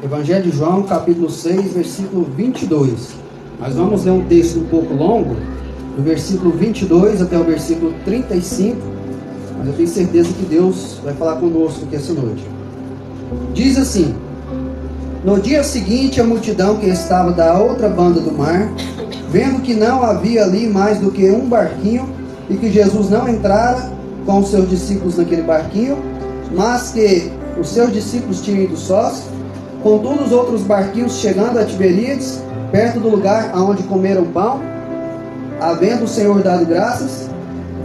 Evangelho de João, capítulo 6, versículo 22. Nós vamos ler um texto um pouco longo, do versículo 22 até o versículo 35, mas eu tenho certeza que Deus vai falar conosco aqui essa noite. Diz assim: no dia seguinte, a multidão que estava da outra banda do mar, vendo que não havia ali mais do que um barquinho, e que Jesus não entrara com os seus discípulos naquele barquinho, mas que os seus discípulos tinham ido sós, contudo os outros barquinhos chegando a Tiberíades, perto do lugar aonde comeram pão, havendo o Senhor dado graças,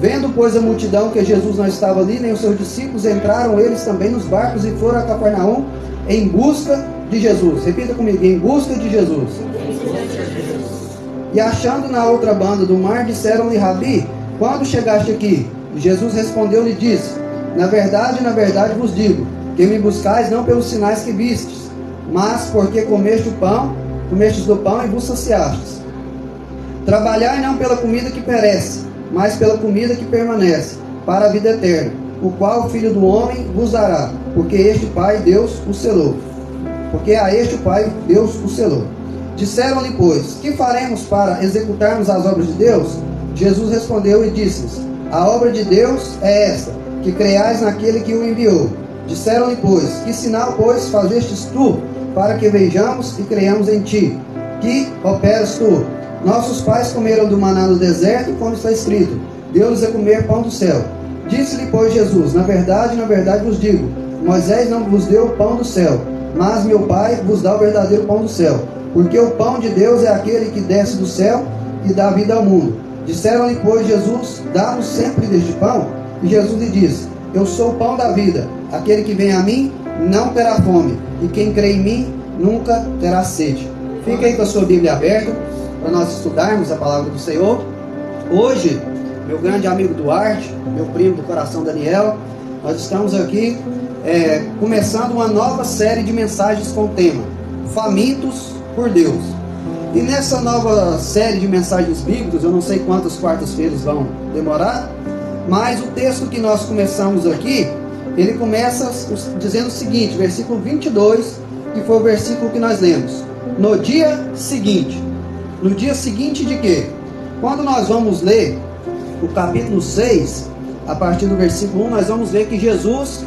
vendo pois a multidão que Jesus não estava ali, nem os seus discípulos, entraram eles também nos barcos e foram a Cafarnaum em busca de Jesus. Repita comigo: em busca de Jesus. E achando na outra banda do mar, disseram-lhe: Rabi, quando chegaste aqui? E Jesus respondeu-lhe e disse: na verdade vos digo, que me buscais não pelos sinais que vistes, mas porque comestes do pão e vos saciastes. Trabalhai não pela comida que perece, mas pela comida que permanece, para a vida eterna, o qual o Filho do Homem vos dará, porque a este Pai Deus o selou. Disseram-lhe, pois: que faremos para executarmos as obras de Deus? Jesus respondeu e disse-lhes: a obra de Deus é esta, que creiais naquele que o enviou. Disseram-lhe, pois: que sinal, pois, fazestes tu, para que vejamos e creiamos em ti? Que operas tu? Nossos pais comeram do maná no deserto, como está escrito: deu-lhes a comer pão do céu. Disse-lhe, pois, Jesus: na verdade vos digo, Moisés não vos deu o pão do céu, mas meu Pai vos dá o verdadeiro pão do céu. Porque o pão de Deus é aquele que desce do céu e dá vida ao mundo. Disseram-lhe, pois, Jesus: dá-nos sempre deste pão. E Jesus lhe disse: eu sou o pão da vida. Aquele que vem a mim não terá fome, e quem crê em mim nunca terá sede. Fica aí com a sua Bíblia aberta, para nós estudarmos a palavra do Senhor. Hoje, meu grande amigo Duarte, meu primo do coração Daniel, nós estamos aqui começando uma nova série de mensagens com o tema Famintos por Deus. E nessa nova série de mensagens bíblicas, eu não sei quantas quartas-feiras vão demorar, mas o texto que nós começamos aqui, ele começa dizendo o seguinte, versículo 22, que foi o versículo que nós lemos: no dia seguinte. No dia seguinte de quê? Quando nós vamos ler o capítulo 6, a partir do versículo 1, nós vamos ver que Jesus,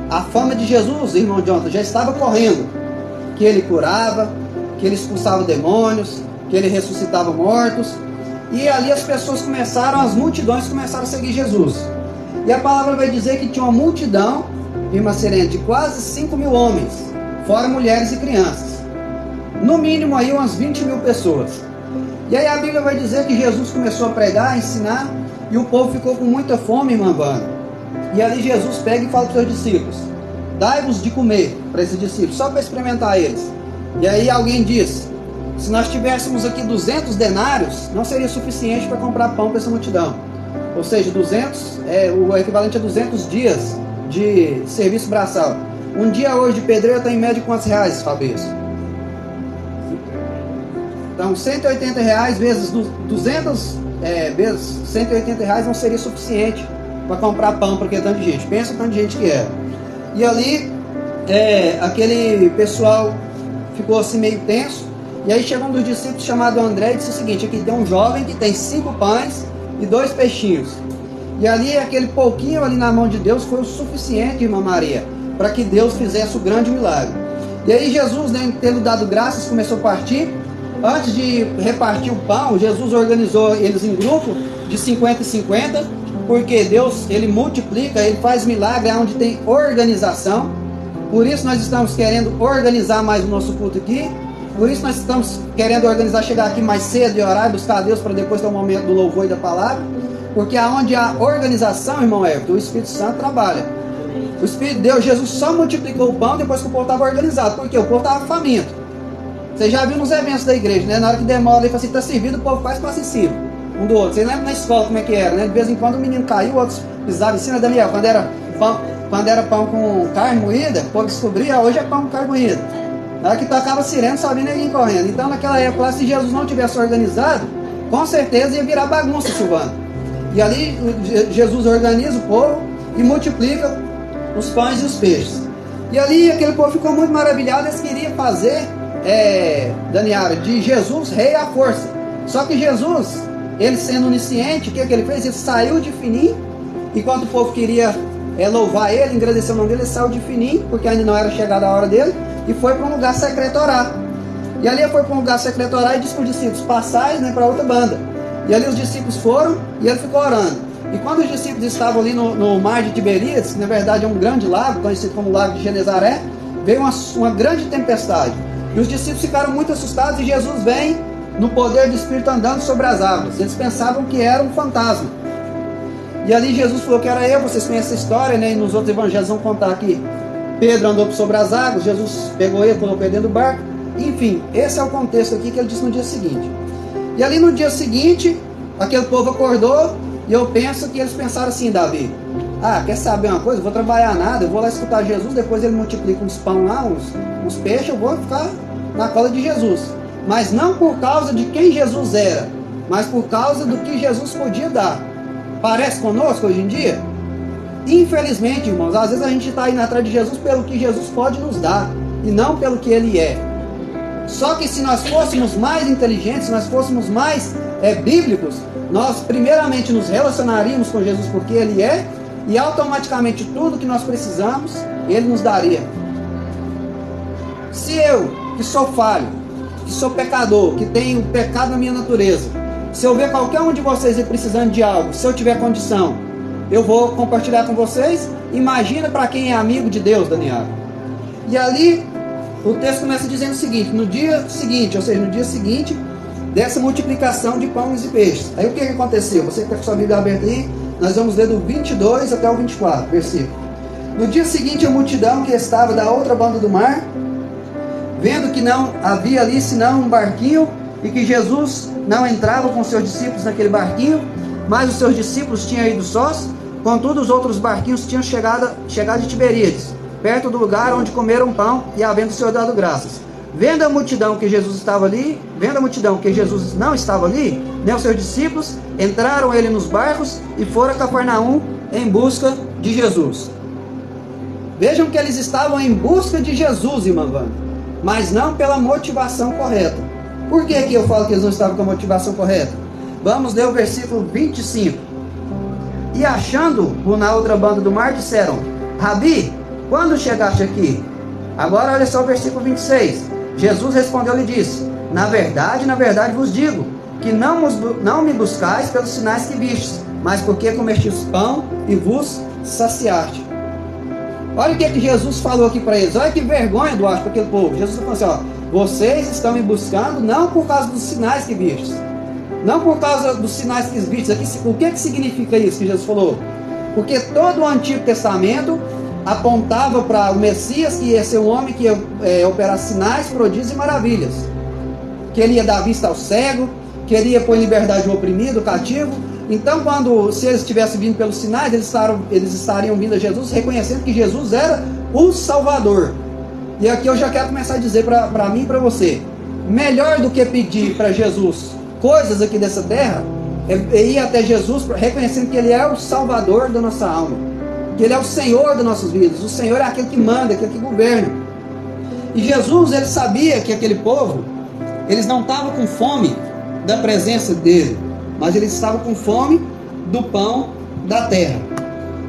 a fama de Jesus, irmão Jonathan, já estava correndo, que ele curava, que ele expulsava demônios, que ele ressuscitava mortos, e ali as multidões começaram a seguir Jesus. E a palavra vai dizer que tinha uma multidão, irmã Serena, de quase 5.000 homens, fora mulheres e crianças. No mínimo aí umas 20.000 pessoas. E aí a Bíblia vai dizer que Jesus começou a pregar, a ensinar, e o povo ficou com muita fome, irmã Vana. E ali Jesus pega e fala para os seus discípulos: dai-vos de comer para esses discípulos, só para experimentar eles. E aí alguém diz: se nós tivéssemos aqui 200 denários, não seria suficiente para comprar pão para essa multidão. Ou seja, 200 é o equivalente a 200 dias de serviço braçal. Um dia hoje de pedreiro está em média quantos reais, Fabrício? Então, R$180 vezes 200 vezes R$180 não seria suficiente para comprar pão para aquele tanto de gente. Pensa o tanto de gente que era. E ali, aquele pessoal ficou assim meio tenso. E aí chegou um dos discípulos chamado André e disse o seguinte: aqui tem um jovem que tem 5 pães e 2 peixinhos. E ali, aquele pouquinho ali na mão de Deus foi o suficiente, irmã Maria, para que Deus fizesse o grande milagre. E aí Jesus, tendo dado graças, começou a partir. Antes de repartir o pão, Jesus organizou eles em grupo de 50 e 50, porque Deus, ele multiplica, ele faz milagre onde tem organização. Por isso nós estamos querendo organizar mais o nosso culto aqui. Por isso nós estamos querendo organizar, chegar aqui mais cedo e orar e buscar a Deus para depois ter o momento do louvor e da palavra. Porque aonde há organização, irmão Everton, o Espírito Santo trabalha. O Espírito de Deus, Jesus só multiplicou o pão depois que o povo estava organizado. Porque o povo estava faminto. Você já viu nos eventos da igreja, né? Na hora que demora, ele fala assim: está servido, o povo faz para em cima um do outro. Você lembra na escola como é que era, né? De vez em quando o menino caiu, outros pisavam em cima. Daniel, quando era pão com carne moída, o povo descobria: hoje é pão com carne moída. Na hora que tocava a sirene, só vinha ninguém correndo. Então naquela época, se Jesus não tivesse organizado, com certeza ia virar bagunça, Silvano. E ali Jesus organiza o povo e multiplica os pães e os peixes. E ali aquele povo ficou muito maravilhado. Eles queriam fazer, Daniara, de Jesus rei à força. Só que Jesus, ele sendo onisciente, o que ele fez? Ele saiu de fininho. Enquanto o povo queria louvar ele, agradecer o nome dele, ele saiu de fininho, porque ainda não era chegada a hora dele, e foi para um lugar secreto orar. E ali ele foi para um lugar secreto orar e disse para os discípulos: passais, para outra banda. E ali os discípulos foram e ele ficou orando. E quando os discípulos estavam ali no mar de Tiberíades, que na verdade é um grande lago, conhecido como Lago de Genezaré, veio uma grande tempestade. E os discípulos ficaram muito assustados, e Jesus vem no poder do Espírito andando sobre as águas. Eles pensavam que era um fantasma. E ali Jesus falou que era eu. Vocês conhecem essa história, né? E nos outros evangelhos vão contar que Pedro andou sobre as águas, Jesus pegou ele, colocou ele dentro do barco. Enfim, esse é o contexto aqui que ele disse no dia seguinte. E ali no dia seguinte, aquele povo acordou, e eu penso que eles pensaram assim: Davi, quer saber uma coisa? Eu vou trabalhar nada, eu vou lá escutar Jesus, depois ele multiplica uns pão lá, uns peixes, eu vou ficar na cola de Jesus. Mas não por causa de quem Jesus era, mas por causa do que Jesus podia dar. Parece conosco hoje em dia? Infelizmente, irmãos, às vezes a gente está indo atrás de Jesus pelo que Jesus pode nos dar, e não pelo que Ele é. Só que se nós fôssemos mais inteligentes, se nós fôssemos mais bíblicos, nós primeiramente nos relacionaríamos com Jesus porque Ele é, e automaticamente tudo que nós precisamos, Ele nos daria. Se eu, que sou falho, que sou pecador, que tenho pecado na minha natureza, se eu ver qualquer um de vocês aí precisando de algo, se eu tiver condição, eu vou compartilhar com vocês. Imagina para quem é amigo de Deus, Daniel. E ali o texto começa dizendo o seguinte: no dia seguinte, ou seja, no dia seguinte dessa multiplicação de pães e peixes. Aí o que aconteceu? Você que está com sua Bíblia aberta aí, nós vamos ler do 22 até o 24, versículo. No dia seguinte, a multidão que estava da outra banda do mar, vendo que não havia ali senão um barquinho, e que Jesus não entrava com seus discípulos naquele barquinho, mas os seus discípulos tinham ido sós, contudo os outros barquinhos tinham chegado de Tiberíades, perto do lugar onde comeram pão, e havendo o Senhor dado graças. Vendo a multidão que Jesus estava ali, vendo a multidão que Jesus não estava ali, nem os seus discípulos, entraram ele nos barcos e foram a Cafarnaum em busca de Jesus. Vejam que eles estavam em busca de Jesus, irmã Wanda, mas não pela motivação correta. Por que eu falo que eles não estavam com a motivação correta? Vamos ler o versículo 25. E achando-o na outra banda do mar, disseram: Rabi, quando chegaste aqui? Agora olha só o versículo 26. Jesus respondeu-lhe e disse: na verdade vos digo, que não me buscais pelos sinais que vistes, mas porque comestes pão e vos saciaste. Olha o que Jesus falou aqui para eles. Olha que vergonha do acho para aquele povo. Jesus falou assim: vocês estão me buscando não por causa dos sinais que vistes, não por causa dos sinais que vistes. Aqui, o que significa isso que Jesus falou? Porque todo o Antigo Testamento apontava para o Messias, que ia ser um homem que ia operar sinais, prodígios e maravilhas, que ele ia dar vista ao cego, que ele ia pôr em liberdade o oprimido, o cativo. Então, se eles tivessem vindo pelos sinais, eles estariam vindo a Jesus, reconhecendo que Jesus era o Salvador. E aqui eu já quero começar a dizer para mim e para você: melhor do que pedir para Jesus coisas aqui dessa terra, é ir até Jesus reconhecendo que Ele é o Salvador da nossa alma, que Ele é o Senhor das nossas vidas. O Senhor é aquele que manda, aquele que governa. E Jesus, Ele sabia que aquele povo, eles não estavam com fome da presença dEle, mas eles estavam com fome do pão da terra.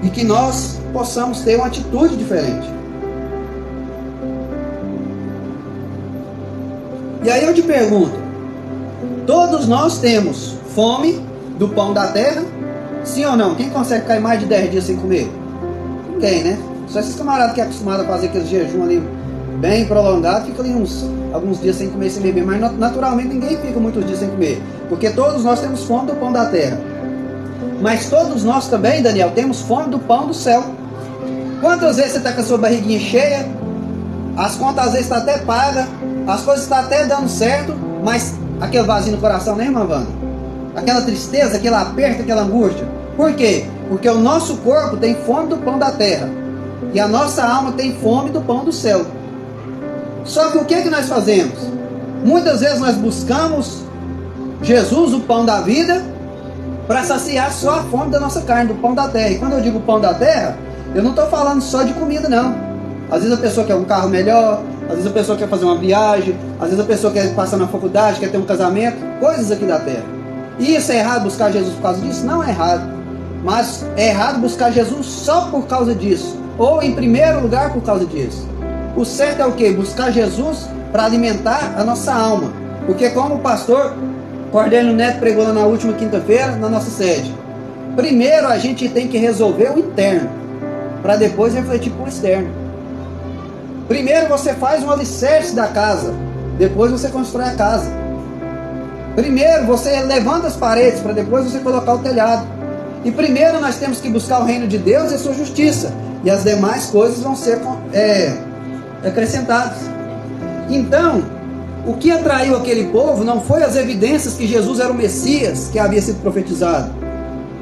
E que nós possamos ter uma atitude diferente. E aí eu te pergunto: todos nós temos fome do pão da terra? Sim ou não? Quem consegue ficar mais de 10 dias sem comer? Ninguém, né? Só esses camaradas que é acostumado a fazer aqueles jejum ali bem prolongado, fica ali alguns dias sem comer e sem beber. Mas naturalmente ninguém fica muitos dias sem comer, porque todos nós temos fome do pão da terra. Mas todos nós também, Daniel, temos fome do pão do céu. Quantas vezes você está com a sua barriguinha cheia, as contas às vezes estão até pagas, as coisas estão até dando certo, mas aquele vazio no coração, né, irmã Wanda? Aquela tristeza, aquele aperto, aquela angústia. Por quê? Porque o nosso corpo tem fome do pão da terra, e a nossa alma tem fome do pão do céu. Só que o que nós fazemos? Muitas vezes nós buscamos Jesus, o pão da vida, para saciar só a fome da nossa carne, do pão da terra. E quando eu digo pão da terra, eu não estou falando só de comida, não. Às vezes a pessoa quer um carro melhor, às vezes a pessoa quer fazer uma viagem, às vezes a pessoa quer passar na faculdade, quer ter um casamento, coisas aqui da terra. E isso é errado buscar Jesus por causa disso? Não é errado. Mas é errado buscar Jesus só por causa disso, ou em primeiro lugar por causa disso. O certo é o quê? Buscar Jesus para alimentar a nossa alma. Porque como o pastor Cordélio Neto pregou na última quinta-feira, na nossa sede, primeiro a gente tem que resolver o interno, para depois refletir para o externo. Primeiro você faz um alicerce da casa, depois você constrói a casa. Primeiro você levanta as paredes, para depois você colocar o telhado. E primeiro nós temos que buscar o reino de Deus e a sua justiça, e as demais coisas vão ser acrescentadas. Então, o que atraiu aquele povo não foi as evidências que Jesus era o Messias que havia sido profetizado.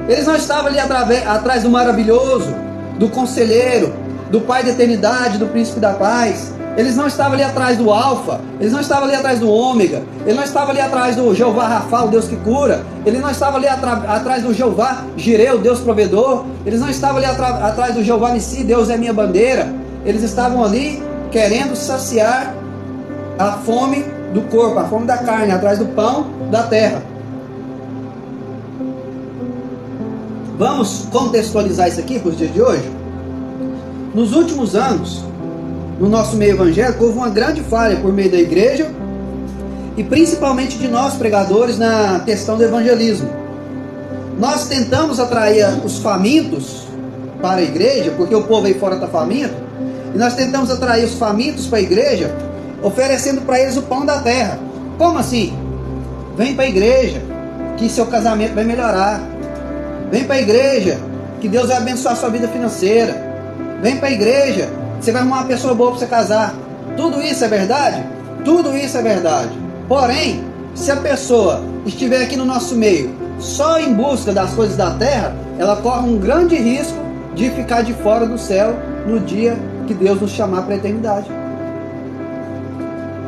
Eles não estavam ali atrás do maravilhoso, do conselheiro, do Pai da eternidade, do príncipe da paz. Eles não estavam ali atrás do Alfa, eles não estavam ali atrás do Ômega, ele não estava ali atrás do Jeová Rafa, o Deus que cura, ele não estava ali atrás do Jeová Jireh, o Deus provedor, eles não estavam ali atrás do Jeová Nissi, Deus é minha bandeira. Eles estavam ali querendo saciar a fome do corpo, a fome da carne, atrás do pão da terra. Vamos contextualizar isso aqui para os dias de hoje? Nos últimos anos, no nosso meio evangélico, houve uma grande falha por meio da igreja e principalmente de nós pregadores na questão do evangelismo. Nós tentamos atrair os famintos para a igreja, porque o povo aí fora está faminto, e nós tentamos atrair os famintos para a igreja, oferecendo para eles o pão da terra. Como assim? Vem para a igreja, que seu casamento vai melhorar. Vem para a igreja, que Deus vai abençoar a sua vida financeira. Vem para a igreja, você vai arrumar uma pessoa boa para você casar. Tudo isso é verdade? Tudo isso é verdade. Porém, se a pessoa estiver aqui no nosso meio só em busca das coisas da terra, ela corre um grande risco de ficar de fora do céu no dia que Deus nos chamar para a eternidade.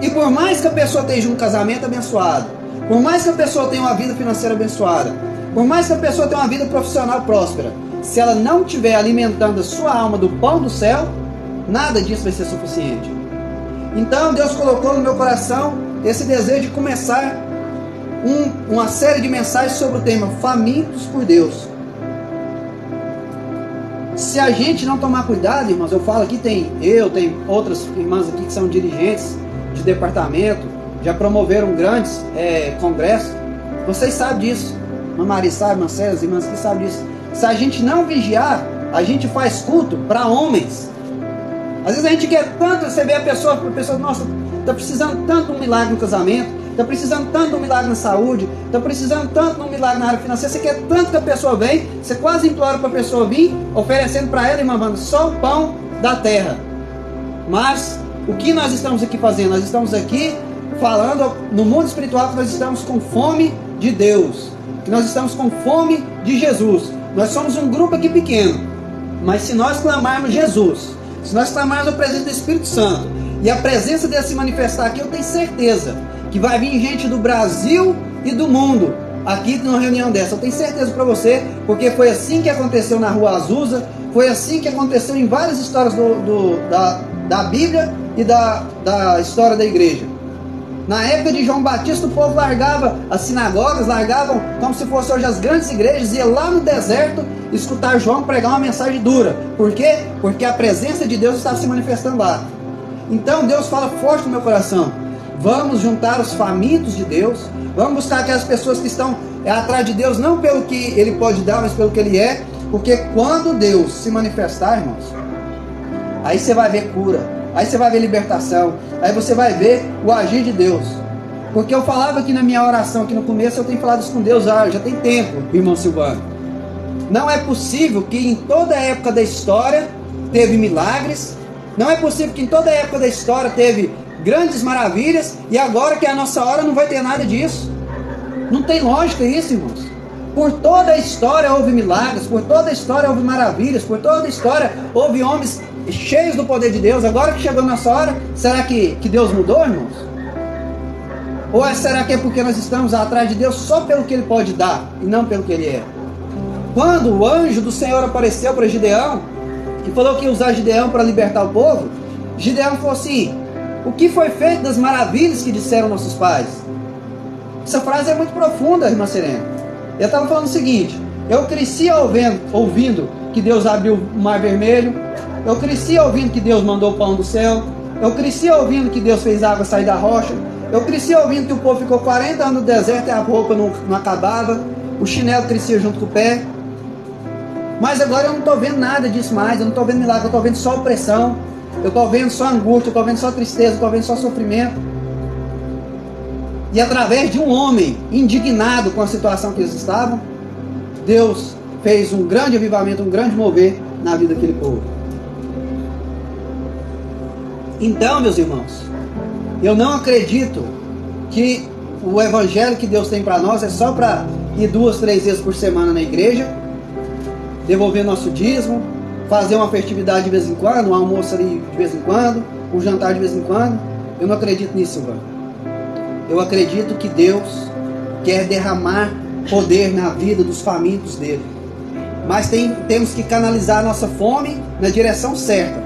E por mais que a pessoa tenha um casamento abençoado, por mais que a pessoa tenha uma vida financeira abençoada, por mais que a pessoa tenha uma vida profissional próspera, se ela não estiver alimentando a sua alma do pão do céu, nada disso vai ser suficiente. Então Deus colocou no meu coração esse desejo de começar uma série de mensagens sobre o tema famintos por Deus. Se a gente não tomar cuidado, irmãos, eu falo aqui, tem outras irmãs aqui que são dirigentes de departamento, já promoveram grandes congressos, vocês sabem disso. Irmã Maria sabe, irmã Célia, as irmãs que sabem disso. Se a gente não vigiar, a gente faz culto para homens. Às vezes a gente quer tanto, você vê a pessoa, nossa, está precisando tanto de um milagre no casamento, está precisando tanto de um milagre na saúde, está precisando tanto de um milagre na área financeira, você quer tanto que a pessoa vem, você quase implora para a pessoa vir, oferecendo para ela, irmã Wanda, só o pão da terra. Mas o que nós estamos aqui fazendo? Nós estamos aqui falando no mundo espiritual que nós estamos com fome de Deus, que nós estamos com fome de Jesus. Nós somos um grupo aqui pequeno, mas se nós clamarmos Jesus, se nós clamarmos a presença do Espírito Santo, e a presença dele se manifestar aqui, eu tenho certeza que vai vir gente do Brasil e do mundo aqui numa reunião dessa. Eu tenho certeza para você, porque foi assim que aconteceu na Rua Azusa, foi assim que aconteceu em várias histórias da Bíblia e da história da igreja. Na época de João Batista, o povo largava as sinagogas, largavam como se fossem hoje as grandes igrejas, ia lá no deserto escutar João pregar uma mensagem dura. Por quê? Porque a presença de Deus estava se manifestando lá. Então Deus fala forte no meu coração: vamos juntar os famintos de Deus, vamos buscar aquelas pessoas que estão atrás de Deus, não pelo que Ele pode dar, mas pelo que Ele é. Porque quando Deus se manifestar, irmãos, aí você vai ver cura, aí você vai ver libertação, aí você vai ver o agir de Deus. Porque eu falava aqui na minha oração, aqui no começo, eu tenho falado isso com Deus já tem tempo, irmão Silvano. Não é possível que em toda a época da história teve milagres, não é possível que em toda a época da história teve grandes maravilhas, e agora que é a nossa hora não vai ter nada disso. Não tem lógica isso, irmãos. Por toda a história houve milagres, por toda a história houve maravilhas, por toda a história houve homens cheios do poder de Deus. Agora que chegou a nossa hora, será que Deus mudou, irmãos? Ou será que é porque nós estamos atrás de Deus só pelo que Ele pode dar e não pelo que Ele é? Quando o anjo do Senhor apareceu para Gideão, que falou que ia usar Gideão para libertar o povo, Gideão falou assim: o que foi feito das maravilhas que disseram nossos pais? Essa frase é muito profunda, irmã Serena. Ele estava falando o seguinte: eu cresci ouvindo que Deus abriu o mar vermelho, eu cresci ouvindo que Deus mandou o pão do céu, eu cresci ouvindo que Deus fez a água sair da rocha, eu cresci ouvindo que o povo ficou 40 anos no deserto e a roupa não acabava, o chinelo crescia junto com o pé. Mas agora eu não estou vendo nada disso mais, eu não estou vendo milagre, eu estou vendo só opressão, eu estou vendo só angústia, eu estou vendo só tristeza, eu estou vendo só sofrimento. E através de um homem indignado com a situação que eles estavam, Deus fez um grande avivamento, um grande mover na vida daquele povo. Então, meus irmãos, eu não acredito que o evangelho que Deus tem para nós é só para ir 2, 3 vezes por semana na igreja, devolver nosso dízimo, fazer uma festividade de vez em quando, um almoço ali de vez em quando, um jantar de vez em quando. Eu não acredito nisso, Silvano. Eu acredito que Deus quer derramar poder na vida dos famintos dele. Mas temos que canalizar a nossa fome na direção certa.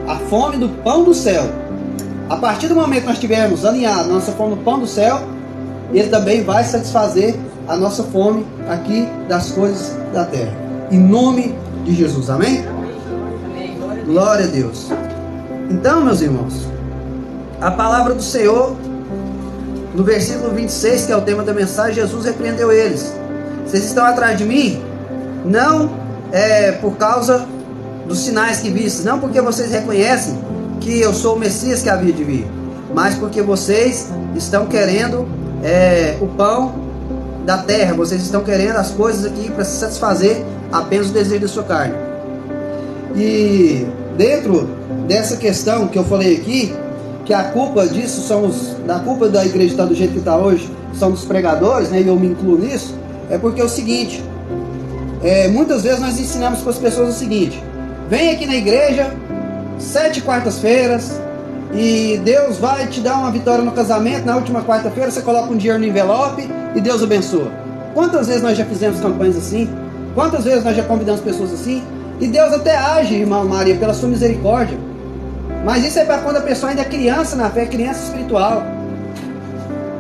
A fome do pão do céu. A partir do momento que nós estivermos alinhados na nossa fome do pão do céu, ele também vai satisfazer a nossa fome aqui das coisas da terra. Em nome de Jesus, amém? Glória a Deus. Então, meus irmãos, a palavra do Senhor, no versículo 26, que é o tema da mensagem, Jesus repreendeu eles: vocês estão atrás de mim, não por causa dos sinais que vistes, não porque vocês reconhecem que eu sou o Messias que havia de vir, mas porque vocês estão querendo o pão da terra, vocês estão querendo as coisas aqui para se satisfazer apenas o desejo da sua carne. E dentro dessa questão que eu falei aqui, que a culpa disso da culpa da igreja estar do jeito que está hoje, são dos pregadores, né, e eu me incluo nisso, é porque é o seguinte, muitas vezes nós ensinamos para as pessoas o seguinte: vem aqui na igreja 7 quartas-feiras e Deus vai te dar uma vitória no casamento, na última quarta-feira você coloca um dinheiro no envelope e Deus abençoa. Quantas vezes nós já fizemos campanhas assim? Quantas vezes nós já convidamos pessoas assim? E Deus até age, irmã Maria, pela sua misericórdia. Mas isso é para quando a pessoa ainda é criança na fé, criança espiritual.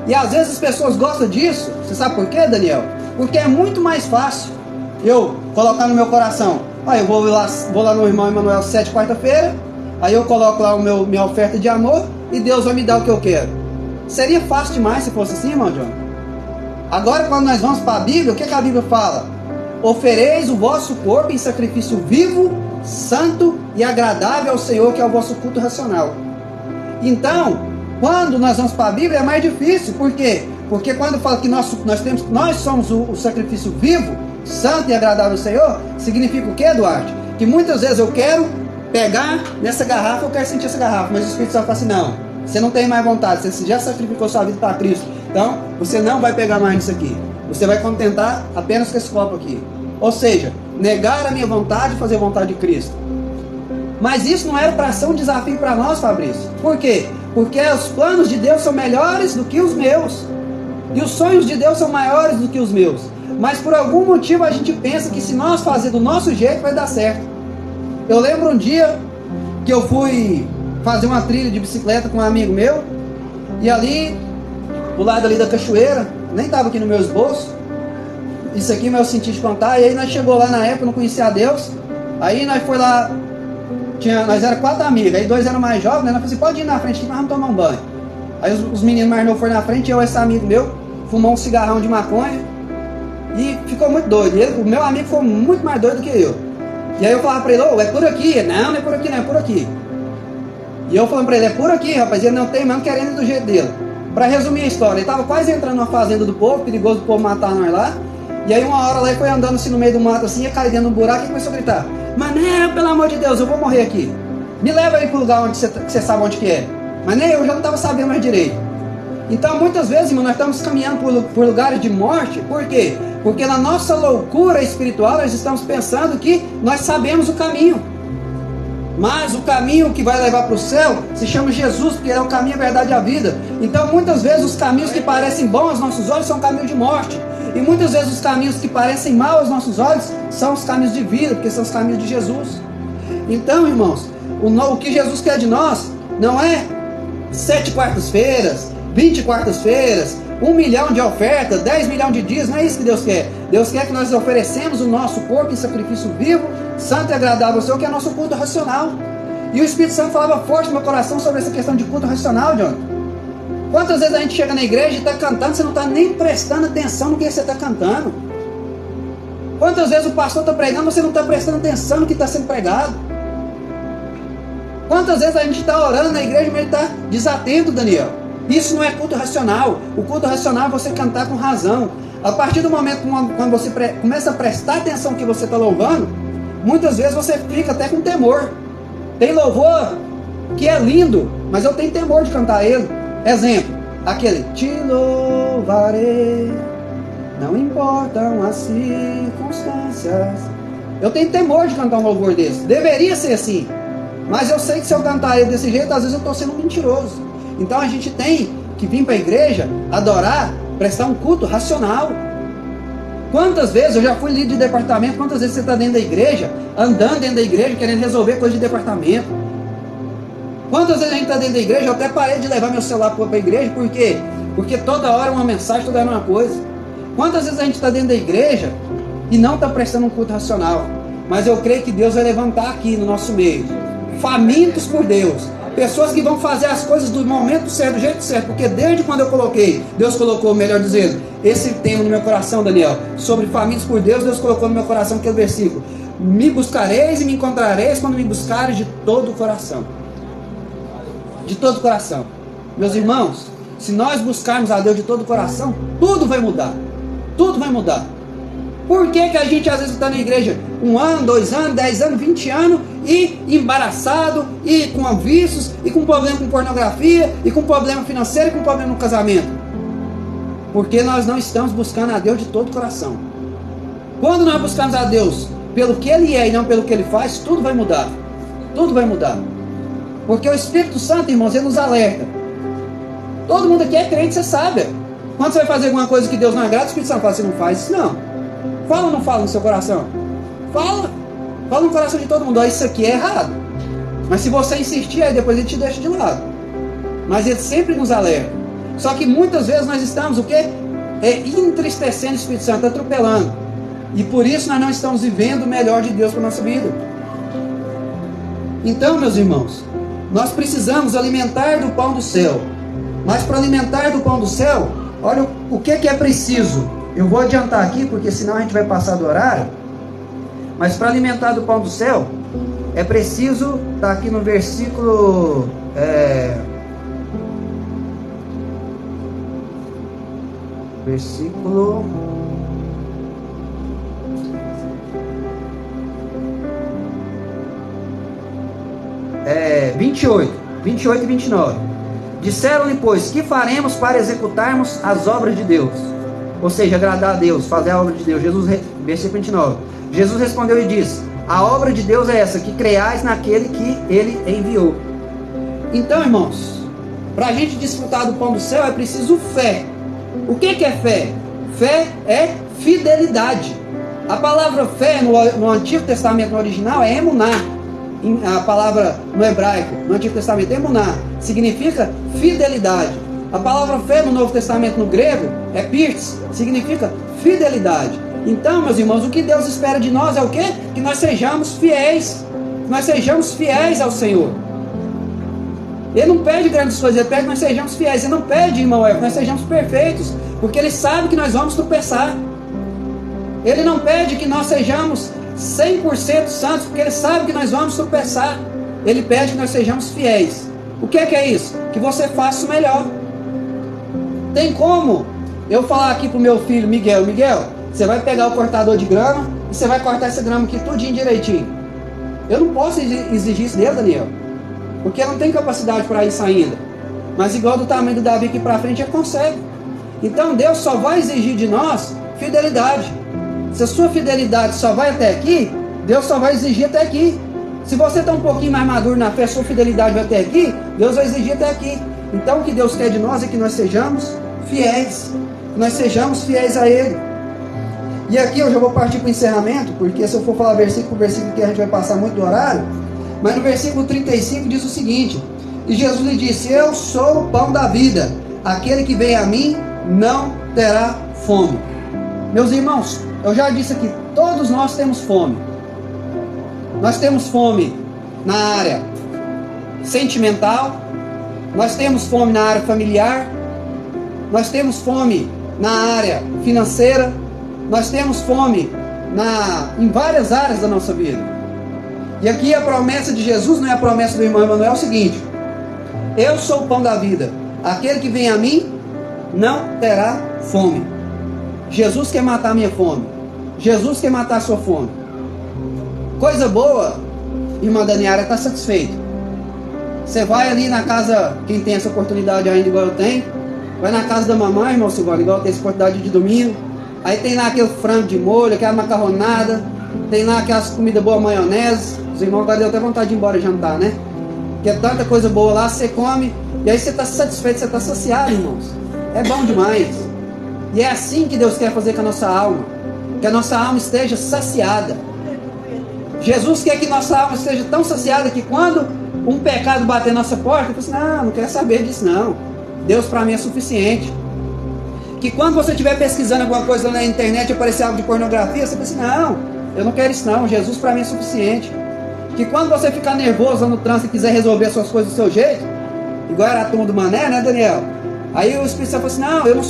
E às vezes as pessoas gostam disso. Você sabe por quê, Daniel? Porque é muito mais fácil eu colocar no meu coração: eu vou lá no irmão Emanuel 7 quarta-feira, aí eu coloco lá minha oferta de amor e Deus vai me dar o que eu quero. Seria fácil demais se fosse assim, irmão John. Agora, quando nós vamos para a Bíblia, o que a Bíblia fala? Ofereis o vosso corpo em sacrifício vivo, santo e agradável ao Senhor, que é o vosso culto racional. Então, quando nós vamos para a Bíblia é mais difícil. Por quê? Porque quando fala que nós somos o sacrifício vivo, santo e agradável ao Senhor, significa o quê, Duarte? Que muitas vezes eu quero pegar nessa garrafa, eu quero sentir essa garrafa, mas o Espírito Santo fala assim: não, você não tem mais vontade, você já sacrificou sua vida para Cristo, então você não vai pegar mais nisso aqui, você vai contentar apenas com esse copo aqui. Ou seja, negar a minha vontade e fazer a vontade de Cristo. Mas isso não era para ser um desafio para nós, Fabrício. Por quê? Porque os planos de Deus são melhores do que os meus, e os sonhos de Deus são maiores do que os meus. Mas por algum motivo a gente pensa que se nós fazer do nosso jeito vai dar certo. Eu lembro um dia que eu fui fazer uma trilha de bicicleta com um amigo meu, e ali, do lado ali da cachoeira, nem estava aqui no meu esboço, isso aqui eu senti de contar. E aí nós chegou lá na época, não conhecia a Deus. Aí nós foi lá, nós éramos 4 amigos, aí 2 eram mais jovens, né? Nós falamos assim: pode ir na frente que nós vamos tomar um banho. Aí os meninos mais novos foram na frente, eu e esse amigo meu fumou um cigarrão de maconha e ficou muito doido. O meu amigo foi muito mais doido do que eu. E aí eu falava pra ele: é por aqui. Não é por aqui, não, é por aqui. E eu falando pra ele: é por aqui, rapaz. Ele não tem mesmo, querendo do jeito dele. Pra resumir a história, ele tava quase entrando numa fazenda do povo, perigoso do povo matar nós lá. E aí uma hora lá ele foi andando assim no meio do mato assim, ia cair dentro de um buraco e começou a gritar: Mané, pelo amor de Deus, eu vou morrer aqui. Me leva aí pro lugar onde você sabe onde que é. Mas nem eu já não estava sabendo mais direito. Então muitas vezes, irmão, nós estamos caminhando por lugares de morte. Por quê? Porque na nossa loucura espiritual nós estamos pensando que nós sabemos o caminho. Mas o caminho que vai levar para o céu se chama Jesus, porque ele é o caminho, a verdade e a vida. Então muitas vezes os caminhos que parecem bons aos nossos olhos são caminhos de morte. E muitas vezes os caminhos que parecem mal aos nossos olhos são os caminhos de vida, porque são os caminhos de Jesus. Então, irmãos, o que Jesus quer de nós Não é 7 quartas-feiras, 20 quartas-feiras, 1 milhão de ofertas, 10 milhões de dias. Não é isso que Deus quer. Deus quer que nós oferecemos o nosso corpo em sacrifício vivo, santo e agradável ao Senhor, que é nosso culto racional. E o Espírito Santo falava forte no meu coração sobre essa questão de culto racional, John. Quantas vezes a gente chega na igreja e está cantando, você não está nem prestando atenção no que você está cantando? Quantas vezes o pastor está pregando, você não está prestando atenção no que está sendo pregado? Quantas vezes a gente está orando na igreja, mas ele está desatento, Daniel? Isso não é culto racional. O culto racional é você cantar com razão. A partir do momento quando você começa a prestar atenção no que você está louvando, muitas vezes você fica até com temor. Tem louvor que é lindo, mas eu tenho temor de cantar ele. Exemplo, aquele te louvarei, não importam as circunstâncias. Eu tenho temor de cantar um louvor desse. Deveria ser assim, mas eu sei que se eu cantar ele desse jeito, às vezes eu estou sendo mentiroso. Então a gente tem que vir para a igreja, adorar, prestar um culto racional. Quantas vezes eu já fui líder de departamento, quantas vezes você está dentro da igreja, andando dentro da igreja, querendo resolver coisa de departamento? Quantas vezes a gente está dentro da igreja, eu até parei de levar meu celular para a igreja, por quê? Porque toda hora uma mensagem, toda hora uma coisa. Quantas vezes a gente está dentro da igreja e não está prestando um culto racional? Mas eu creio que Deus vai levantar aqui no nosso meio famintos por Deus, pessoas que vão fazer as coisas do momento certo, do jeito certo, porque desde quando eu coloquei, Deus colocou, melhor dizendo, esse tema no meu coração, Daniel, sobre famintos por Deus, Deus colocou no meu coração aquele versículo: me buscareis e me encontrareis quando me buscareis de todo o coração. De todo o coração. Meus irmãos, se nós buscarmos a Deus de todo o coração, tudo vai mudar. Tudo vai mudar. Por que a gente às vezes está na igreja 1 ano, 2 anos, 10 anos, 20 anos e embaraçado, e com vícios, e com problema com pornografia, e com problema financeiro, e com problema no casamento? Porque nós não estamos buscando a Deus de todo o coração. Quando nós buscamos a Deus pelo que Ele é e não pelo que Ele faz, tudo vai mudar. Tudo vai mudar. Porque o Espírito Santo, irmãos, ele nos alerta. Todo mundo aqui é crente, você sabe. Quando você vai fazer alguma coisa que Deus não agrada, o Espírito Santo fala: você não faz isso não. Fala ou não fala no seu coração? Fala. Fala no coração de todo mundo: ó, isso aqui é errado. Mas se você insistir, aí depois ele te deixa de lado. Mas ele sempre nos alerta. Só que muitas vezes nós estamos o quê? Entristecendo o Espírito Santo, atropelando. E por isso nós não estamos vivendo o melhor de Deus para a nossa vida. Então, meus irmãos, nós precisamos alimentar do pão do céu. Mas para alimentar do pão do céu, olha o que é preciso. Eu vou adiantar aqui, porque senão a gente vai passar do horário. Mas para alimentar do pão do céu, é preciso, está aqui no versículo... Versículo... 28 e 29. Disseram-lhe, pois, que faremos para executarmos as obras de Deus? Ou seja, agradar a Deus, fazer a obra de Deus. Versículo 29. Jesus respondeu e disse: a obra de Deus é essa, que creiais naquele que Ele enviou. Então, irmãos, para a gente desfrutar do pão do céu é preciso fé. O que é fé? Fé é fidelidade. A palavra fé no Antigo Testamento, no original, é emuná. A palavra no hebraico, no Antigo Testamento, emuná, significa fidelidade. A palavra fé no Novo Testamento, no grego, é pirtes, significa fidelidade. Então, meus irmãos, o que Deus espera de nós é o quê? Que nós sejamos fiéis. Que nós sejamos fiéis ao Senhor. Ele não pede grandes coisas, Ele pede que nós sejamos fiéis. Ele não pede, irmão, que nós sejamos perfeitos, porque Ele sabe que nós vamos tropeçar. Ele não pede que nós sejamos 100% santos, porque Ele sabe que nós vamos tropeçar. Ele pede que nós sejamos fiéis. O que é isso? Que você faça o melhor. Tem como eu falar aqui pro meu filho Miguel: você vai pegar o cortador de grama e você vai cortar essa grama aqui tudinho direitinho. Eu não posso exigir isso dele, Daniel, porque eu não tenho capacidade para isso ainda. Mas igual do tamanho do Davi aqui para frente, ele consegue. Então Deus só vai exigir de nós fidelidade. Se a sua fidelidade só vai até aqui, Deus só vai exigir até aqui. Se você está um pouquinho mais maduro na fé, a sua fidelidade vai até aqui, Deus vai exigir até aqui. Então o que Deus quer de nós é que nós sejamos fiéis. Que nós sejamos fiéis a Ele. E aqui eu já vou partir para o encerramento, porque se eu for falar versículo por versículo, que a gente vai passar muito do horário. Mas no versículo 35 diz o seguinte: E Jesus lhe disse: eu sou o pão da vida, aquele que vem a mim não terá fome. Meus irmãos, eu já disse aqui, todos nós temos fome. Nós temos fome na área sentimental, nós temos fome na área familiar, nós temos fome na área financeira, nós temos fome em várias áreas da nossa vida. E aqui a promessa de Jesus, não é a promessa do irmão Emanuel, é o seguinte: eu sou o pão da vida, aquele que vem a mim não terá fome. Jesus quer matar a minha fome, Jesus quer matar a sua fome. Coisa boa, irmã Daniela, está satisfeito. Você vai ali na casa, quem tem essa oportunidade ainda igual eu tenho, vai na casa da mamãe, irmão Silvano, igual tem essa oportunidade de domingo. Aí tem lá aquele frango de molho, aquela macarronada, tem lá aquelas comidas boas, maionese. Os irmãos agora deu até vontade de ir embora jantar, né? Que é tanta coisa boa lá, você come, e aí você está satisfeito, você está saciado, irmãos. É bom demais. E é assim que Deus quer fazer com a nossa alma, que a nossa alma esteja saciada. Jesus quer que nossa alma esteja tão saciada que quando um pecado bater na nossa porta, você fala assim: não quero saber disso não. Deus para mim é suficiente. Que quando você estiver pesquisando alguma coisa na internet e aparecer algo de pornografia, você fala assim: não, eu não quero isso não, Jesus para mim é suficiente. Que quando você ficar nervoso no trânsito e quiser resolver as suas coisas do seu jeito, igual era a turma do Mané, né, Daniel? Aí o Espírito Santo fala assim: não, eu não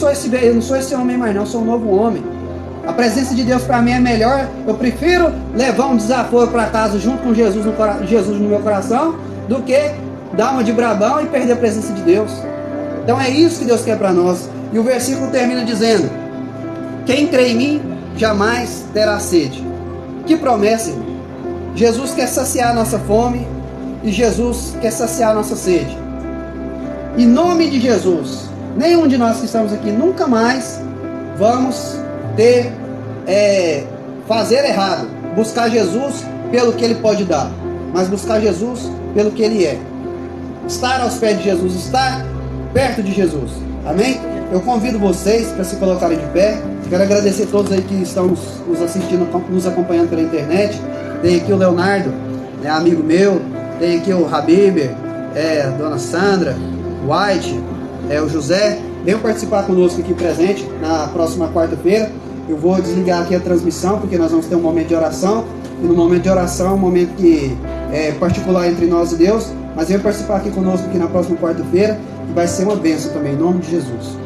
sou esse homem mais não, eu sou um novo homem. A presença de Deus para mim é melhor. Eu prefiro levar um desaforo para casa junto com Jesus no meu coração, do que dar uma de brabão e perder a presença de Deus. Então é isso que Deus quer para nós. E o versículo termina dizendo: quem crê em mim jamais terá sede. Que promessa, irmão. Jesus quer saciar a nossa fome e Jesus quer saciar a nossa sede. Em nome de Jesus, nenhum de nós que estamos aqui nunca mais vamos fazer errado, buscar Jesus pelo que Ele pode dar, mas buscar Jesus pelo que Ele é. Estar aos pés de Jesus, estar perto de Jesus. Amém? Eu convido vocês para se colocarem de pé. Quero agradecer a todos aí que estão nos assistindo, nos acompanhando pela internet. Tem aqui o Leonardo, amigo meu. Tem aqui o Habiber, a dona Sandra, o White, o José. Venham participar conosco aqui presente na próxima quarta-feira. Eu vou desligar aqui a transmissão, porque nós vamos ter um momento de oração. E no momento de oração é um momento que é particular entre nós e Deus. Mas venham participar aqui conosco aqui na próxima quarta-feira, que vai ser uma bênção também, em nome de Jesus.